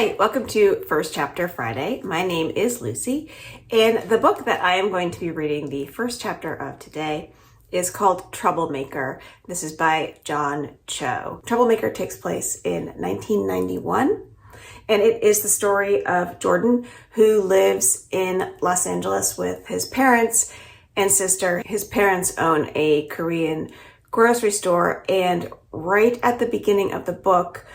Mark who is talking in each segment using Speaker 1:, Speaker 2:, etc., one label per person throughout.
Speaker 1: Hi, welcome to First Chapter Friday. My name is Lucy, and the book that I am going to be reading the first chapter of today is called Troublemaker. This is by John Cho. Troublemaker takes place in 1991, and it is the story of Jordan, who lives in Los Angeles with his parents and sister. His parents own a Korean grocery store, and right at the beginning of the book,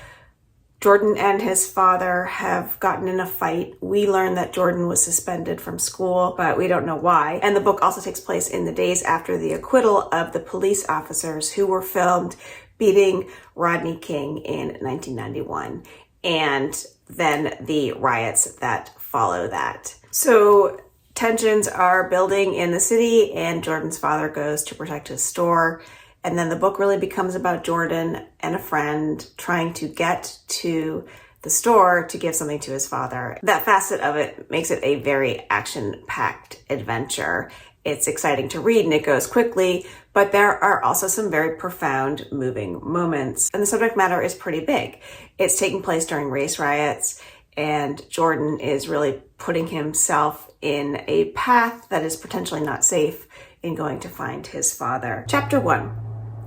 Speaker 1: Jordan and his father have gotten in a fight. We learn that Jordan was suspended from school, but we don't know why. And the book also takes place in the days after the acquittal of the police officers who were filmed beating Rodney King in 1991, and then the riots that follow that. So tensions are building in the city, and Jordan's father goes to protect his store. And then the book really becomes about Jordan and a friend trying to get to the store to give something to his father. That facet of it makes it a very action-packed adventure. It's exciting to read and it goes quickly, but there are also some very profound, moving moments. And the subject matter is pretty big. It's taking place during race riots, and Jordan is really putting himself in a path that is potentially not safe in going to find his father. Chapter 1.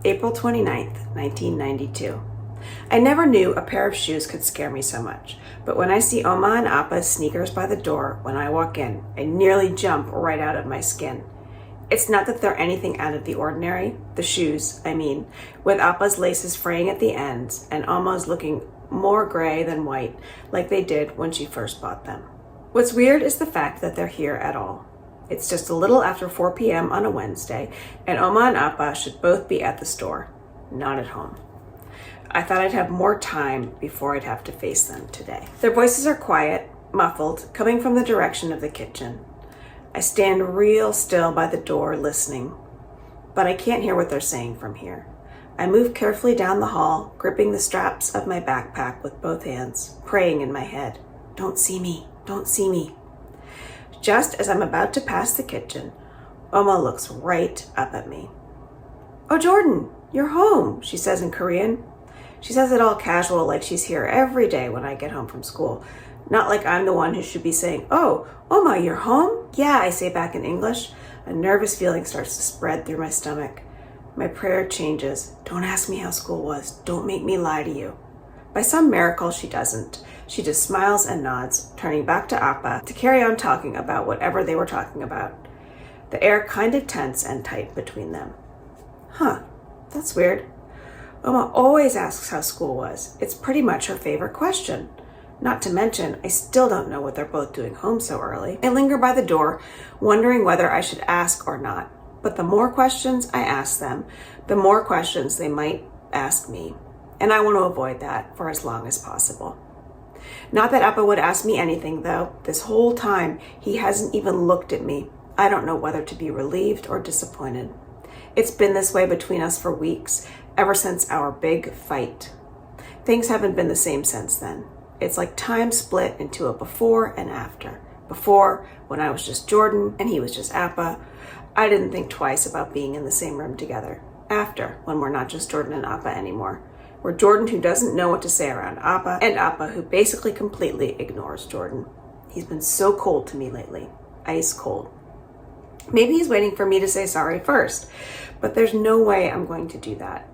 Speaker 1: April 29th, 1992. I never knew a pair of shoes could scare me so much, but when I see Oma and Appa's sneakers by the door when I walk in, I nearly jump right out of my skin. It's not that they're anything out of the ordinary, the shoes, I mean, with Appa's laces fraying at the ends and Oma's looking more gray than white, like they did when she first bought them. What's weird is the fact that they're here at all. It's just a little after 4 p.m. on a Wednesday, and Oma and Appa should both be at the store, not at home. I thought I'd have more time before I'd have to face them today. Their voices are quiet, muffled, coming from the direction of the kitchen. I stand real still by the door listening, but I can't hear what they're saying from here. I move carefully down the hall, gripping the straps of my backpack with both hands, praying in my head, "Don't see me, don't see me." Just as I'm about to pass the kitchen, Oma looks right up at me. "Oh, Jordan, you're home," she says in Korean. She says it all casual, like she's here every day when I get home from school. Not like I'm the one who should be saying, "Oh, Oma, you're home?" "Yeah," I say back in English. A nervous feeling starts to spread through my stomach. My prayer changes. "Don't ask me how school was. Don't make me lie to you." By some miracle, she doesn't. She just smiles and nods, turning back to Appa to carry on talking about whatever they were talking about. The air kind of tense and tight between them. Huh, that's weird. Oma always asks how school was. It's pretty much her favorite question. Not to mention, I still don't know what they're both doing home so early. I linger by the door, wondering whether I should ask or not. But the more questions I ask them, the more questions they might ask me. And I want to avoid that for as long as possible. Not that Appa would ask me anything, though. This whole time, he hasn't even looked at me. I don't know whether to be relieved or disappointed. It's been this way between us for weeks, ever since our big fight. Things haven't been the same since then. It's like time split into a before and after. Before, when I was just Jordan and he was just Appa, I didn't think twice about being in the same room together. After, when we're not just Jordan and Appa anymore. We're Jordan who doesn't know what to say around Appa, and Appa who basically completely ignores Jordan. He's been so cold to me lately. Ice cold. Maybe he's waiting for me to say sorry first, but there's no way I'm going to do that.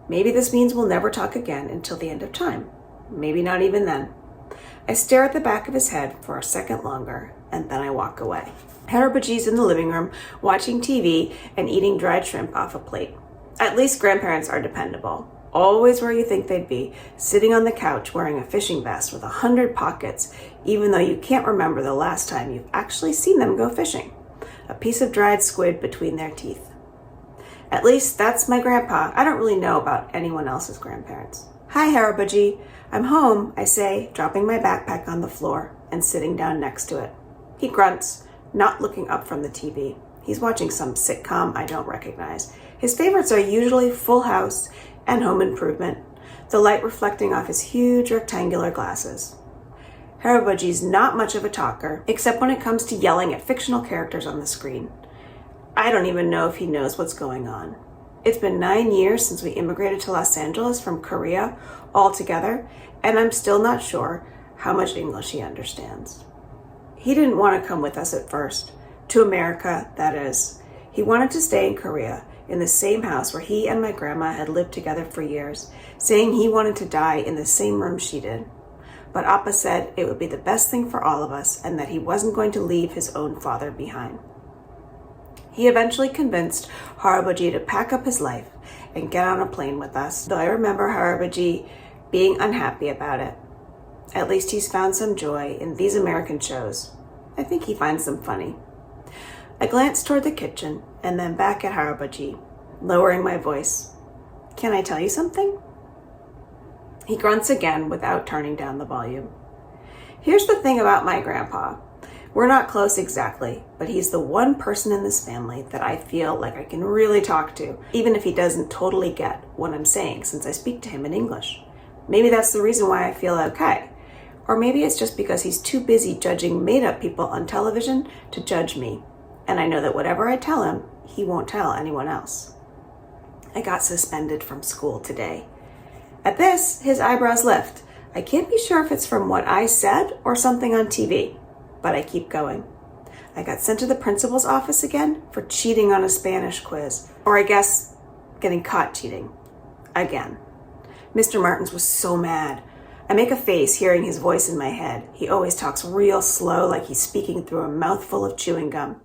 Speaker 1: Maybe this means we'll never talk again until the end of time. Maybe not even then. I stare at the back of his head for a second longer, and then I walk away. Harabaji's in the living room, watching TV and eating dried shrimp off a plate. At least grandparents are dependable. Always where you think they'd be, sitting on the couch wearing a fishing vest with 100 pockets, even though you can't remember the last time you've actually seen them go fishing. A piece of dried squid between their teeth. At least that's my grandpa. I don't really know about anyone else's grandparents. "Hi, Harabaji. I'm home," I say, dropping my backpack on the floor and sitting down next to it. He grunts, not looking up from the TV. He's watching some sitcom I don't recognize. His favorites are usually Full House and Home Improvement, the light reflecting off his huge rectangular glasses. Harabaji's not much of a talker, except when it comes to yelling at fictional characters on the screen. I don't even know if he knows what's going on. It's been 9 years since we immigrated to Los Angeles from Korea all together, and I'm still not sure how much English he understands. He didn't want to come with us at first, to America, that is. He wanted to stay in Korea, in the same house where he and my grandma had lived together for years, saying he wanted to die in the same room she did. But Appa said it would be the best thing for all of us and that he wasn't going to leave his own father behind. He eventually convinced Harabaji to pack up his life and get on a plane with us, though I remember Harabaji being unhappy about it. At least he's found some joy in these American shows. I think he finds them funny. I glanced toward the kitchen and then back at Harabaji, lowering my voice. Can I tell you something? He grunts again without turning down the volume. Here's the thing about my grandpa. We're not close exactly, but he's the one person in this family that I feel like I can really talk to, even if he doesn't totally get what I'm saying since I speak to him in English. Maybe that's the reason why I feel okay. Or maybe it's just because he's too busy judging made-up people on television to judge me. And I know that whatever I tell him, he won't tell anyone else. I got suspended from school today. At this, his eyebrows lift. I can't be sure if it's from what I said or something on TV, but I keep going. I got sent to the principal's office again for cheating on a Spanish quiz, or I guess getting caught cheating. Again. Mr. Martins was so mad. I make a face hearing his voice in my head. He always talks real slow, like he's speaking through a mouthful of chewing gum.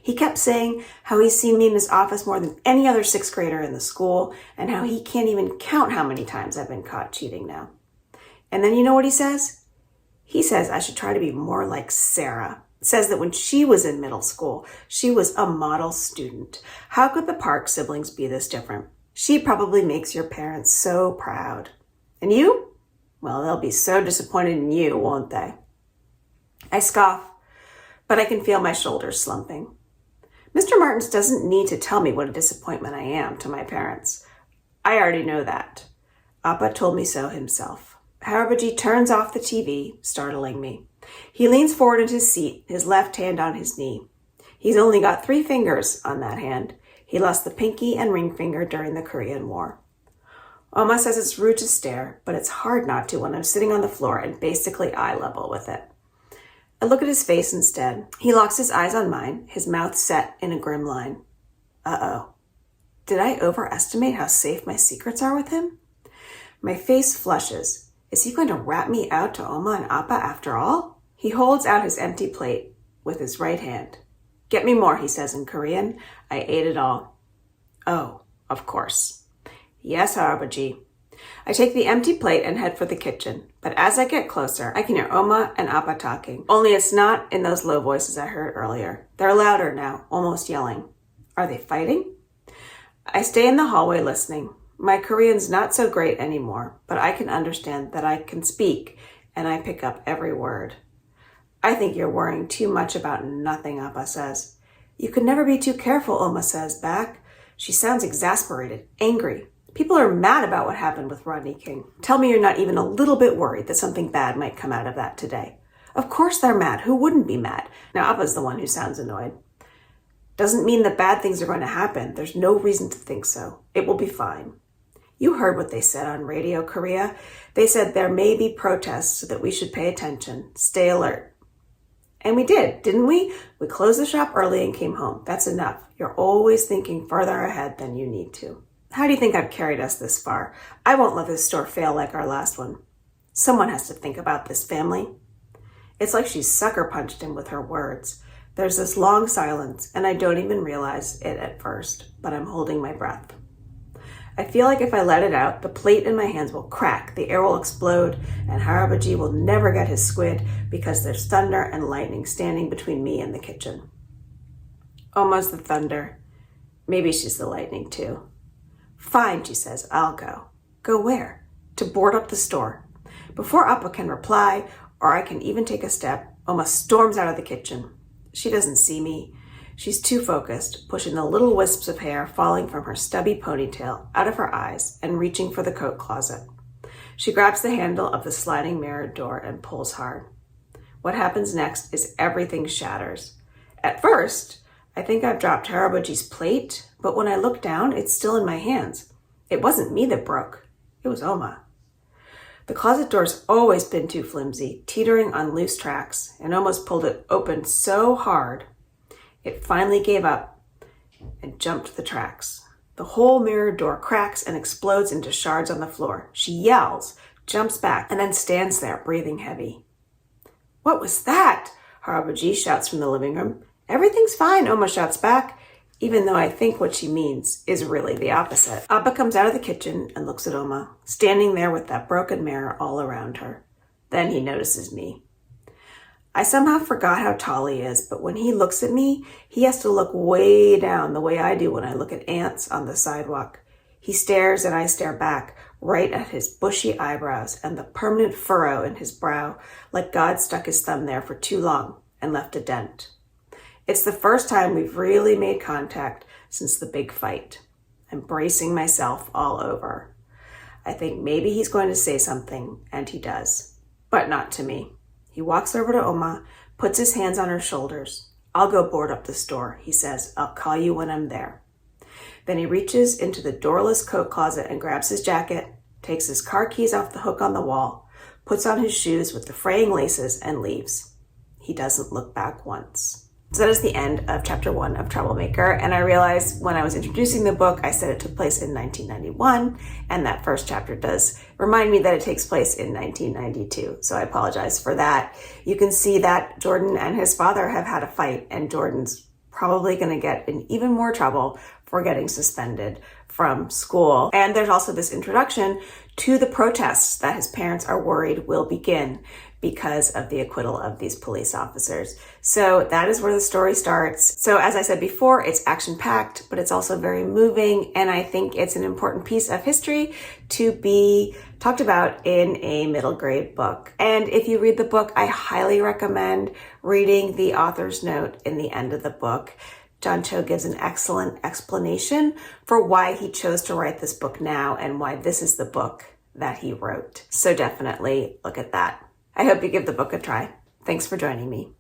Speaker 1: He kept saying how he's seen me in his office more than any other sixth grader in the school, and how he can't even count how many times I've been caught cheating now. And then you know what he says? He says I should try to be more like Sarah. Says that when she was in middle school, she was a model student. How could the Park siblings be this different? She probably makes your parents so proud. And you? Well, they'll be so disappointed in you, won't they? I scoff, but I can feel my shoulders slumping. Mr. Martins doesn't need to tell me what a disappointment I am to my parents. I already know that. Appa told me so himself. Harabaji turns off the TV, startling me. He leans forward in his seat, his left hand on his knee. He's only got 3 fingers on that hand. He lost the pinky and ring finger during the Korean War. Oma says it's rude to stare, but it's hard not to when I'm sitting on the floor and basically eye level with it. I look at his face instead. He locks his eyes on mine, his mouth set in a grim line. Uh-oh. Did I overestimate how safe my secrets are with him? My face flushes. Is he going to rat me out to Oma and Appa after all? He holds out his empty plate with his right hand. Get me more, he says in Korean. I ate it all. Oh, of course. Yes, Harabaji. I take the empty plate and head for the kitchen, but as I get closer, I can hear Oma and Appa talking. Only it's not in those low voices I heard earlier. They're louder now, almost yelling. Are they fighting? I stay in the hallway listening. My Korean's not so great anymore, but I can understand that I can speak, and I pick up every word. I think you're worrying too much about nothing, Appa says. You could never be too careful, Oma says back. She sounds exasperated, angry. People are mad about what happened with Rodney King. Tell me you're not even a little bit worried that something bad might come out of that today. Of course they're mad. Who wouldn't be mad? Now, Appa's the one who sounds annoyed. Doesn't mean that bad things are going to happen. There's no reason to think so. It will be fine. You heard what they said on Radio Korea. They said there may be protests so that we should pay attention. Stay alert. And we did, didn't we? We closed the shop early and came home. That's enough. You're always thinking further ahead than you need to. How do you think I've carried us this far? I won't let this store fail like our last one. Someone has to think about this family. It's like she sucker punched him with her words. There's this long silence, and I don't even realize it at first, but I'm holding my breath. I feel like if I let it out, the plate in my hands will crack, the air will explode, and Harabaji will never get his squid because there's thunder and lightning standing between me and the kitchen. Oma's the thunder. Maybe she's the lightning too. Fine, she says, I'll go. Go where? To board up the store. Before Appa can reply, or I can even take a step, Oma storms out of the kitchen. She doesn't see me. She's too focused, pushing the little wisps of hair falling from her stubby ponytail out of her eyes and reaching for the coat closet. She grabs the handle of the sliding mirrored door and pulls hard. What happens next is everything shatters. At first, I think I've dropped Harabaji's plate, but when I look down, it's still in my hands. It wasn't me that broke. It was Oma. The closet door's always been too flimsy, teetering on loose tracks, and almost pulled it open so hard, it finally gave up and jumped the tracks. The whole mirror door cracks and explodes into shards on the floor. She yells, jumps back, and then stands there, breathing heavy. "What was that?" Harabaji shouts from the living room. "Everything's fine," Oma shouts back, even though I think what she means is really the opposite. Abba comes out of the kitchen and looks at Oma, standing there with that broken mirror all around her. Then he notices me. I somehow forgot how tall he is, but when he looks at me, he has to look way down the way I do when I look at ants on the sidewalk. He stares and I stare back, right at his bushy eyebrows and the permanent furrow in his brow, like God stuck his thumb there for too long and left a dent. It's the first time we've really made contact since the big fight. I'm bracing myself all over. I think maybe he's going to say something, and he does, but not to me. He walks over to Oma, puts his hands on her shoulders. "I'll go board up the store," he says. "I'll call you when I'm there." Then he reaches into the doorless coat closet and grabs his jacket, takes his car keys off the hook on the wall, puts on his shoes with the fraying laces, and leaves. He doesn't look back once. So that is the end of chapter 1 of Troublemaker, and I realized when I was introducing the book, I said it took place in 1991, and that first chapter does remind me that it takes place in 1992, so I apologize for that. You can see that Jordan and his father have had a fight, and Jordan's probably going to get in even more trouble for getting suspended from school. And there's also this introduction to the protests that his parents are worried will begin because of the acquittal of these police officers. So that is where the story starts. So as I said before, it's action-packed, but it's also very moving, and I think it's an important piece of history to be talked about in a middle grade book. And if you read the book, I highly recommend reading the author's note in the end of the book. John Cho gives an excellent explanation for why he chose to write this book now and why this is the book that he wrote. So definitely look at that. I hope you give the book a try. Thanks for joining me.